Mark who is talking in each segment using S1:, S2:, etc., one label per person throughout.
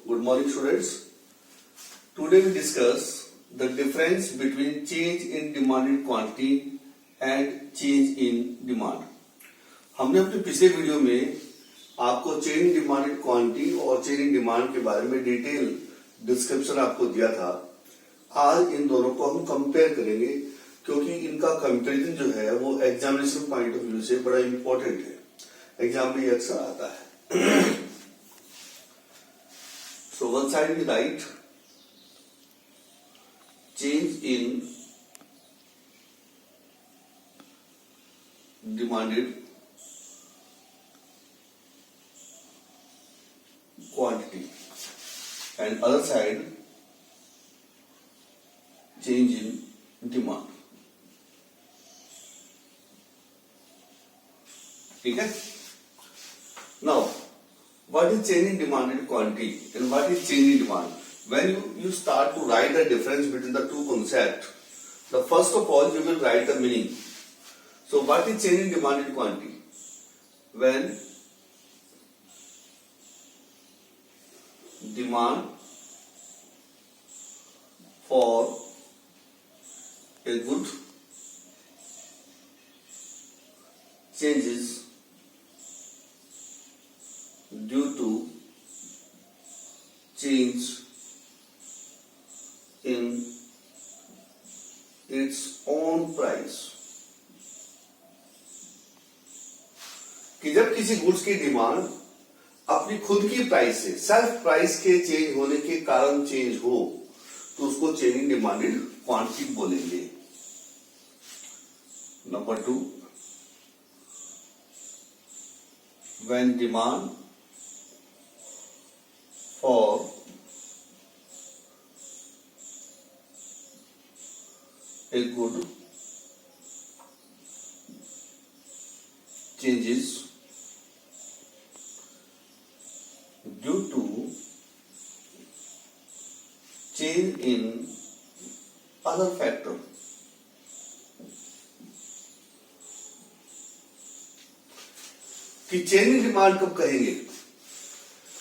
S1: Good morning, students. Today we discuss the difference between change in demanded quantity and change in demand. हमने अपने पिछले video में आपको change in demanded quantity और change in demand के बारे में डिटेल डिस्क्रिप्शन आपको दिया था। आज इन दोनों को हम कंपेयर करेंगे क्योंकि इनका कंपैरिजन जो है वो एग्जामिनेशन पॉइंट ऑफ व्यू से बड़ा इंपॉर्टेंट है। एग्जाम में ये अक्सर आता है। So one side we write change in demanded quantity and other side change in demand. ठीक है? Now what is change in demanded quantity and what is change in demand? When you start to write the difference between the two concepts, the first of all you will write the meaning. So what is change in demanded quantity? When demand for a good changes due to change in its own price. कि जब किसी goods की demand अपनी खुद की price से self price के change होने के कारण चेंज हो तो उसको चेंज इन डिमांडेड क्वांटिटी बोलेंगे। Number 2, when demand for a good changes due to change in other factor. कि चेंज इन डिमांड कब कहेंगे?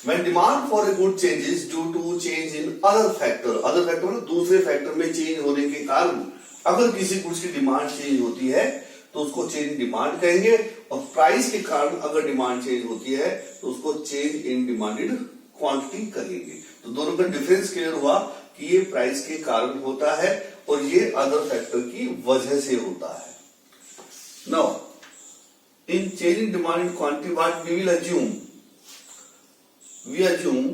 S1: When demand for a good changes due to change in other factor मतलब दूसरे factor में change होने के कारण अगर किसी गुड्स की डिमांड चेंज होती है तो उसको चेंज इन डिमांड कहेंगे और प्राइस के कारण अगर डिमांड चेंज होती है तो उसको चेंज इन डिमांडेड क्वांटिटी कहेंगे। तो दोनों का डिफरेंस क्लियर हुआ कि ये प्राइस के कारण होता है और ये अदर फैक्टर की वजह से होता है। Now in change in demanded quantity what we will assume? We assume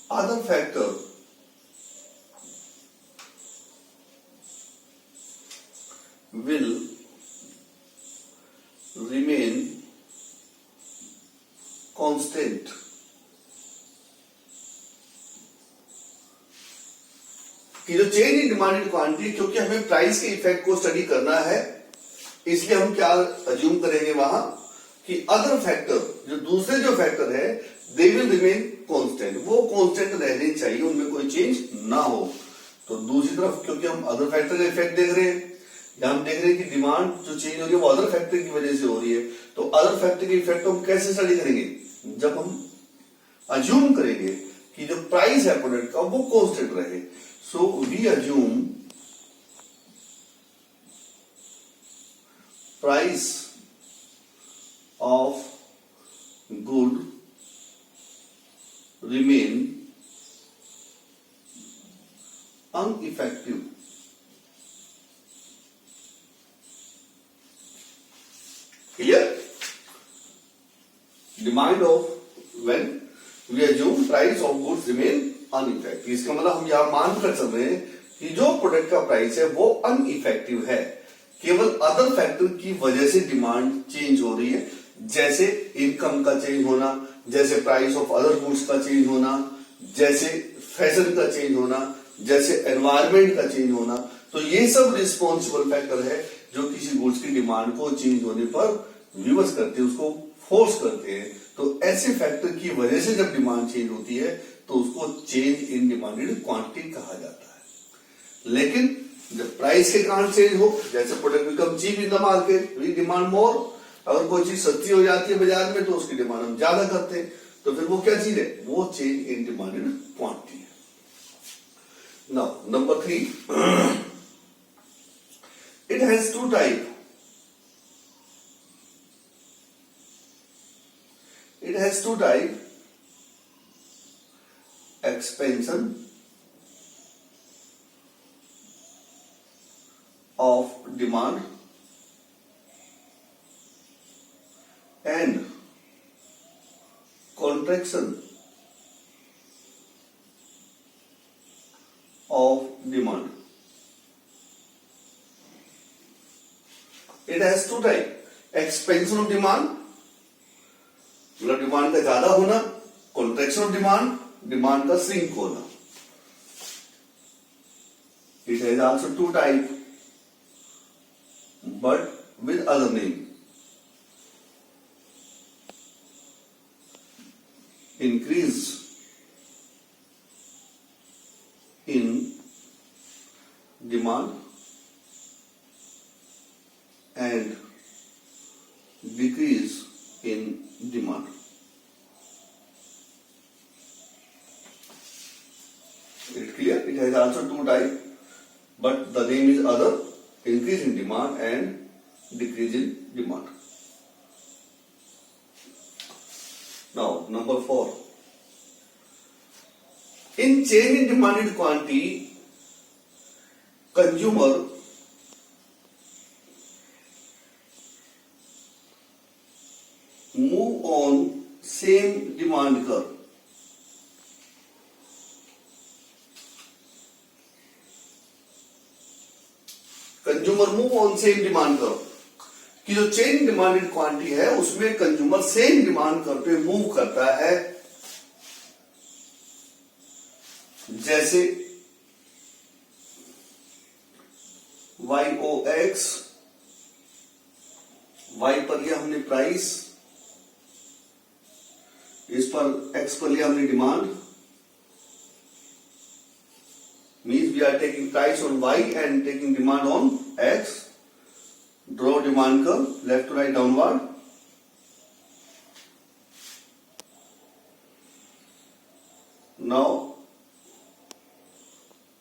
S1: other factor will remain constant कि जो चेंज इन डिमांडेड क्वांटिटी, क्योंकि हमें प्राइस के इफेक्ट को स्टडी करना है इसलिए हम क्या अज्यूम करेंगे वहां कि अदर फैक्टर जो दूसरे जो फैक्टर है दे विल रिमेन कांस्टेंट, वो कांस्टेंट रहने चाहिए, उनमें कोई चेंज ना हो। तो दूसरी तरफ क्योंकि हम अदर फैक्टर का इफेक्ट देख रहे हैं या हम देख रहे हैं कि डिमांड जो चेंज हो रही है वो अदर फैक्टर की वजह से हो रही है, तो अदर फैक्टर के इफेक्ट हम कैसे स्टडी करेंगे? जब हम अज्यूम करेंगे कि जो प्राइस है प्रोडक्ट का वो कांस्टेंट रहे। So we assume price of good remain ineffective. Clear? Demand of when we assume price of goods remain ineffective. इसका मतलब हम यहां मान कर चल रहे हैं कि जो प्रोडक्ट का प्राइस है वो अनइफेक्टिव है, केवल अदर फैक्टर की वजह से डिमांड चेंज हो रही है, जैसे इनकम का चेंज होना, जैसे प्राइस ऑफ अदर गुड्स का चेंज होना, जैसे फैशन का चेंज होना, जैसे एनवायरमेंट का चेंज होना। तो ये सब रिस्पॉन्सिबल फैक्टर है जो किसी गुड्स की डिमांड को चेंज होने पर विवश करते हैं, उसको फोर्स करते हैं। तो ऐसे फैक्टर की वजह से जब डिमांड चेंज होती है तो उसको चेंज इन डिमांडेड क्वांटिटी कहा जाता है। लेकिन जब प्राइस के कारण चेंज हो, जैसे product become cheap in the market, we demand more, अगर कोई चीज सस्ती हो जाती है बाजार में तो उसकी डिमांड हम ज्यादा करते हैं, तो फिर वो क्या चीज है, वो change in demand in quantity है. Now number 3, it has two type. It has two types, expansion of demand and contraction of demand. It has two types, expansion of demand, मतलब डिमांड का ज्यादा होना, कॉन्ट्रैक्शन ऑफ डिमांड, डिमांड का shrink होना. It has also two type but with other name. Increase in demand and decrease in demand. It clear? It has also two types, but the name is other. Increase in demand and decrease in demand. Now number 4. In change in demanded quantity, consumer move on same demand curve. Consumer move on same demand curve, कि जो change demanded quantity है उसमें consumer same demand curve पे move करता है. जैसे YOX, Y पर लिया हमने प्राइस, इस पर X पर लिया हमने demand. Means we are taking price on Y and taking demand on X. Draw demand curve left to right downward. Now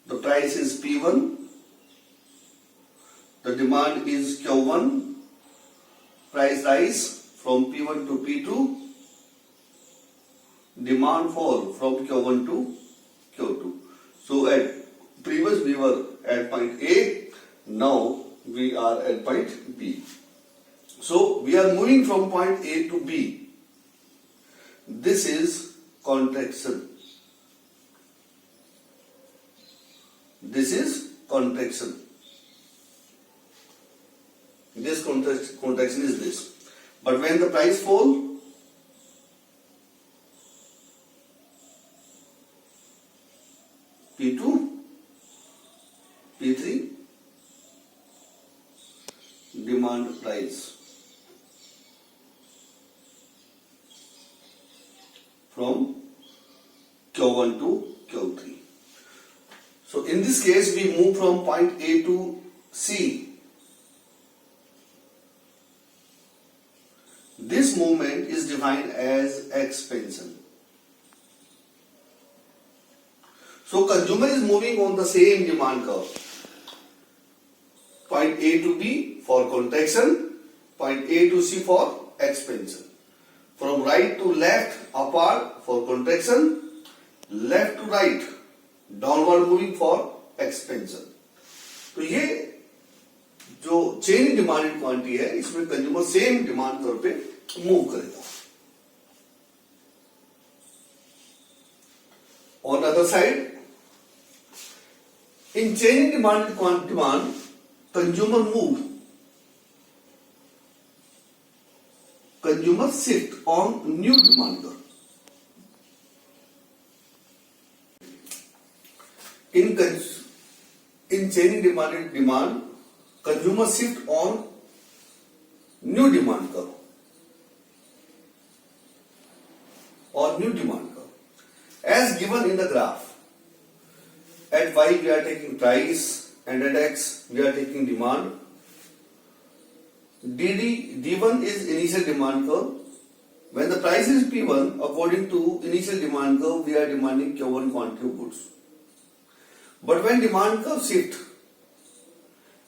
S1: the price is P1, the demand is Q1. Price rise from P1 to P2, demand fall from Q1 to Q2. So at previous we were at point A, now we are at point B. So we are moving from point A to B. This is contraction. This is contraction. This contraction is this. But when the price fall, P2, P3, demand rise from Q1 to Q3. So in this case we move from point A to C. This movement is defined as expansion. So consumer is moving on the same demand curve. Point A to B for contraction, point A to C for expansion. From right to left upward for contraction, left to right downward moving for expansion. तो ये जो change demanded quantity है इसमें consumer same demand curve पे move करेगा. On the other side, in changing demand, consumer shift on new demand curve. In changing demand, consumer shift on new demand curve or new demand curve as given in the graph. At Y we are taking price and at X we are taking demand. D1 is initial demand curve. When the price is P1, according to initial demand curve, we are demanding Q1 quantity of goods. But when demand curve shift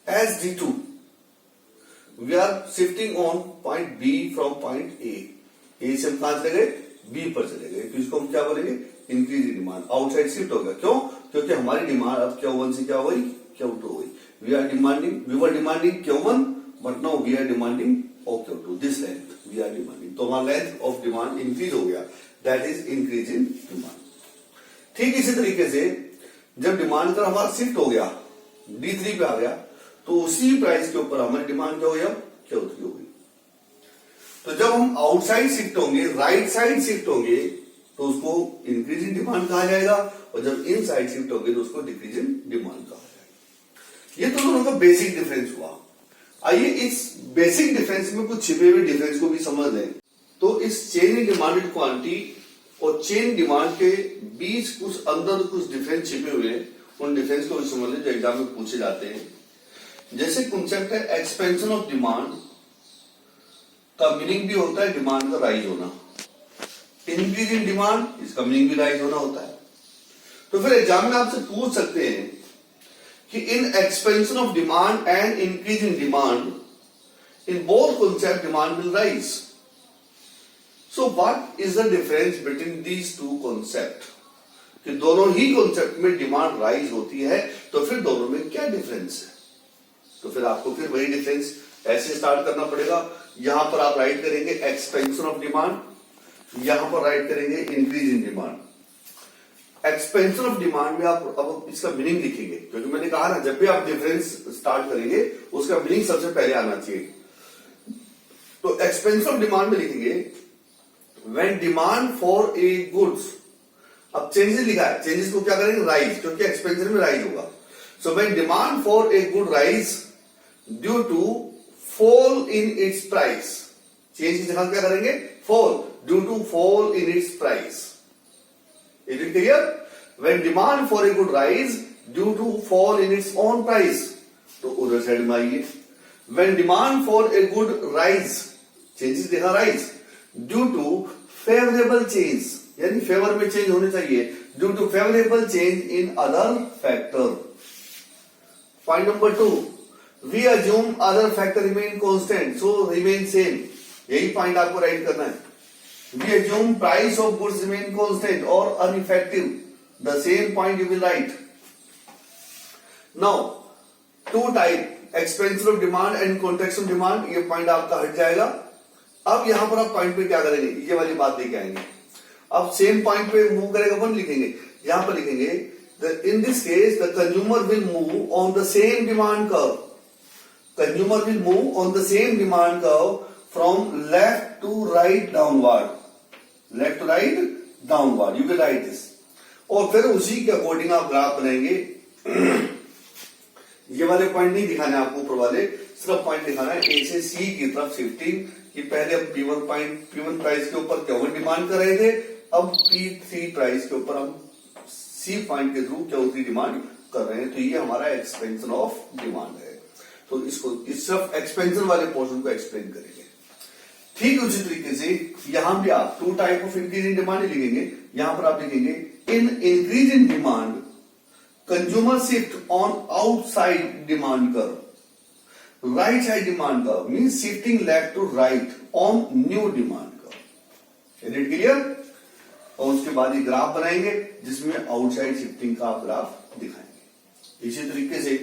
S1: as D2, we are shifting on point B from point A. A से हम कहां चले गए? B पर चले गए. तो इसको हम क्या बोलेंगे? Increase in demand. Outside shift हो गया. क्यों? क्योंकि हमारी डिमांड अब Q1 से क्या हो गई? Q2 हो गई. We were demanding Q1, but now we are demanding Q2. This length we are demanding. तो हमारा लेंथ ऑफ डिमांड इंक्रीज हो गया. That is increase in demand. ठीक इसी तरीके से जब डिमांड का हमारा शिफ्ट हो गया, D3 पे आ गया, तो उसी प्राइस के ऊपर हमारी डिमांड क्या हो गया? Q3 हो गई. तो जब हम आउटसाइड शिफ्ट होंगे, राइट साइड शिफ्ट होंगे, तो उसको इंक्रीज इन डिमांड कहा जाएगा, और जब इन साइड शिफ्ट होंगे तो उसको डिक्रीज इन डिमांड कहा जाएगा. ये तो दोनों का बेसिक डिफरेंस हुआ. आइए इस बेसिक डिफरेंस में कुछ छिपे हुए डिफरेंस को भी समझ लें. तो इस चेन इन डिमांडेड क्वांटिटी और चेन डिमांड के बीच कुछ अंदर कुछ डिफरेंस छिपे हुए हैं. उन डिफरेंस को भी समझ लें जो एग्जाम में पूछे जाते हैं. जैसे कॉन्सेप्ट है एक्सपेंशन ऑफ डिमांड, का मीनिंग भी होता है डिमांड का राइज होना. इंक्रीज इन डिमांड, इसका मीनिंग भी राइज होना होता है. तो फिर एग्जाम में आपसे पूछ सकते हैं कि in expansion of demand and increase in demand, in both concept demand will rise. So what is the difference between these two concept? कि दोनों ही कॉन्सेप्ट में डिमांड राइज होती है, तो फिर दोनों में क्या डिफरेंस है? तो फिर आपको फिर वही डिफरेंस ऐसे स्टार्ट करना पड़ेगा. यहां पर आप राइट करेंगे एक्सपेंशन ऑफ डिमांड, यहां पर राइट करेंगे increase in demand. Expansion of demand में आप अब इसका मीनिंग लिखेंगे, क्योंकि मैंने कहा ना जब भी आप डिफरेंस स्टार्ट करेंगे उसका मीनिंग सबसे पहले आना चाहिए. तो एक्सपेंशन ऑफ डिमांड में लिखेंगे when demand for A goods. अब चेंजेस लिखा है, चेंजेस को क्या करेंगे? राइज, क्योंकि एक्सपेंशन में राइज होगा. So when demand for a good rise due to fall in its price. Change की जगह क्या करेंगे? Fall, due to fall in its price. Is it clear? When demand for a good rise due to fall in its own price. तो उधर side में आइए. When demand for a good rise, changes देखा rise, due to favourable change, यानी favour में change होने चाहिए, due to favourable change in other factor. Point number 2, we assume other factor remain constant, so remain same. यही point आपको right करना है. We assume price of goods remain constant or ineffective. The same point you will write. Now, two type, expansion of demand and contraction of demand. ये point आपका हट जाएगा. अब यहां पर आप पॉइंट पे क्या करेंगे? ये वाली बात लेके आएंगे. अब सेम पॉइंट पे मूव करेगा वन लिखेंगे. यहां पर लिखेंगे in this case the consumer will move on the same demand curve. Consumer will move on the same demand curve from left to right downward. Left to right downward. You will write this. और फिर उसी के according आप graph बनाएंगे. ये वाले point नहीं दिखाने आपको ऊपर वाले, सिर्फ पॉइंट दिखाना है ए से सी की तरफ शिफ्टिंग. कि पहले हम P1 प्राइस के ऊपर Q1 डिमांड कर रहे थे, अब P3 प्राइस के ऊपर हम सी पॉइंट के थ्रू Q3 डिमांड कर रहे हैं. तो ये हमारा एक्सपेंशन ऑफ डिमांड है. तो इसको इस सिर्फ एक्सपेंशन वाले पोर्शन को एक्सप्लेन करेंगे. ठीक उसी तरीके से यहां भी आप two type of increase in demand लिखेंगे. यहां पर आप लिखेंगे in increase in demand consumer shift on outside demand curve. Right side demand curve means shifting left to right on new demand curve. Is it clear? और उसके बाद ये graph बनाएंगे जिसमें आउटसाइड शिफ्टिंग का आप ग्राफ दिखाएंगे. इसी तरीके से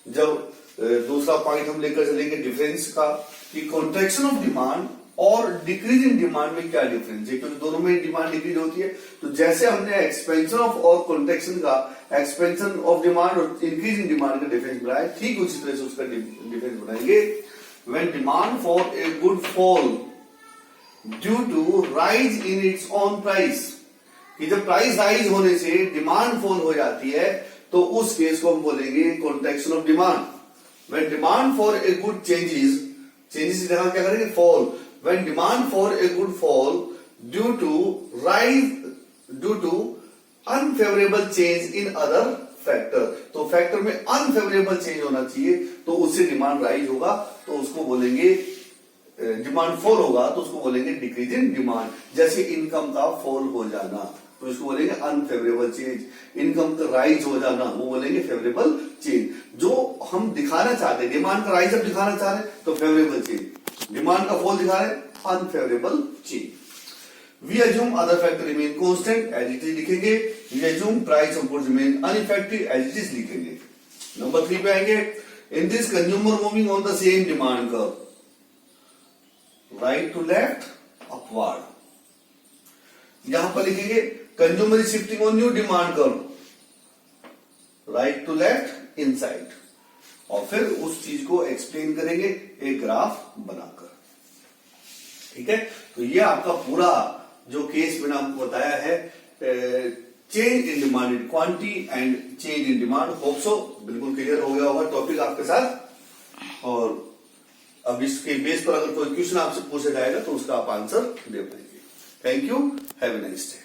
S1: जब दूसरा पॉइंट हम लेकर चलेंगे डिफरेंस का, कि कॉन्ट्रैक्शन ऑफ डिमांड और डिक्रीज इन डिमांड में क्या डिफरेंस है, क्योंकि दोनों में डिमांड डिक्रीज होती है. तो जैसे हमने एक्सपेंशन ऑफ और कॉन्ट्रैक्शन का, एक्सपेंशन ऑफ डिमांड और इंक्रीज इन डिमांड का डिफरेंस बनाया, ठीक उसी तरह से उसका डिफरेंस बनाएंगे. When demand for a good fall due to rise in its own price, कि जब प्राइस राइज होने से डिमांड फॉल हो जाती है, तो उस केस को हम बोलेंगे contraction of demand. When demand for a good changes की जगह क्या करेंगे? Fall. When demand for a good fall due to unfavourable change in other factor, तो फैक्टर में अनफेवरेबल चेंज होना चाहिए, तो उससे डिमांड राइज होगा, तो उसको बोलेंगे डिमांड फॉल होगा, तो उसको बोलेंगे डिक्रीज इन डिमांड। जैसे इनकम का फॉल हो जाना, तो इसको बोलेंगे अनफेवरेबल चेंज। इनकम का राइज हो जाना, वो बोलेंगे फेवरेबल चेंज। जो हम दिखाना चाहते हैं, डिमांड का राइज अब दिखाना चाह रहे हैं तो फेवरेबल चेंज, डिमांड का फॉल दिखा रहे हैं unfavourable change. We assume other factor remain constant as it is लिखेंगे। We assume price of goods remain unaffected as it is लिखेंगे। नंबर 3 पे आएंगे। In this consumer moving on the same demand curve, right to left, upward। यहां पर लिखेंगे consumer is shifting on new demand curve, right to left, inside, और फिर उस चीज को एक्सप्लेन करेंगे एक ग्राफ बनाकर। ठीक है, तो ये आपका पूरा जो केस मैंने आपको बताया है, change in demand in quantity and change in demand, hope so बिल्कुल क्लियर हो गया होगा टॉपिक आपके साथ। और अब इसके बेस पर अगर कोई क्वेश्चन आपसे पूछा जाएगा तो उसका आप आंसर दे पाएंगे। Thank you, have a nice day.